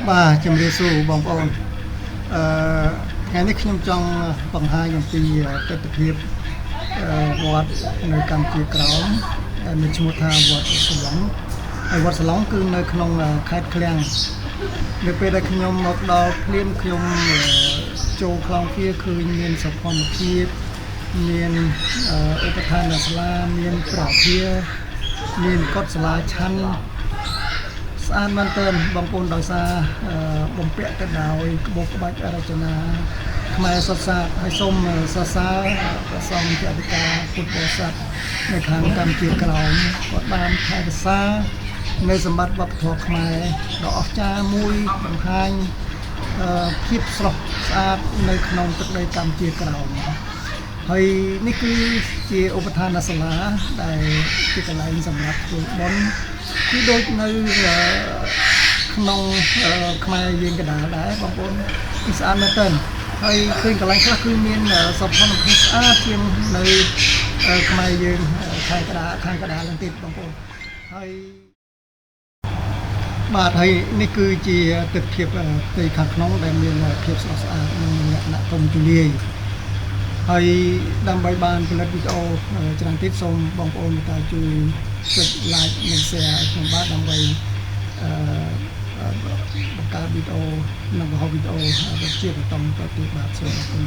បាទជំរាបសួរបងប្អូនថ្ងៃនេះខ្ញុំចង់បង្ហាញអំពីទស្សនវិជ្ជាវត្តនៅកម្ពុជាក្រោមមានឈ្មោះថាវត្តសាឡុងហើយវត្តសាឡុងគឺនៅក្នុងខេត្តឃ្លាំងនៅពេលដែលខ្ញុំមកដល់ភ្លាមខ្ញុំចូលខ្លោងវាឃើញមានសភនភាពមានឧបដ្ឋានសាលាមានប្រភាមានកុដិសាលាឆាន់ស្អាតមែនទែនបងប្អូនដោយសារបំពាក់ទៅដោយក្បូរក្បាច់រចនាខ្មែរសុទ្ធសាធហើយសូមសរសើរព្រះសង្ឃជាអធិការពុទ្ធបរិស័ទនៅខាងកម្ពុជាក្រោមគាត់បានថែរក្សានៅសម្បត្តិវប្បធម៌ខ្មែរដ៏អស្ចារ្យមួយបង្ហាញភាពស្រស់ស្អាតនៅក្នុងទឹកដីកម្ពុជាក្រោមហើយនេះគឺជាឧបដ្ឋានសាលាដែលជាកន្លែងសម្រាប់ធ្វើបុណ្យគឺដូចនៅក្នុងខ្មែរយើងកណ្ដាលដែរបងប្អូនគឺស្អាតមែនទែនហើយឃើញកន្លែងខ្លះគឺមានសោភ័ណភាពស្អាតជាងនៅខ្មែរយើងខាងកណ្ដាលឡើងទៀតបងប្អូនហើយបាទហើយនេះគឺជាទិដ្ឋភាពផ្ទៃខាងក្នុងដែលមានភាពស្រស់ស្អាតនិងលក្ខណៈធំទូលាយហើយដើម្បីបានផលិតវីដេអូច្រើនទៀតសូមបងប្អូនមេត្តាជួយចុច like និង share ឲ្យខ្ញុំបាទដើម្បីបង្កើតវីដេអូនិងបង្ហោះវីដេអូជាបន្តទៅទៀតបាទសូមអរគុណ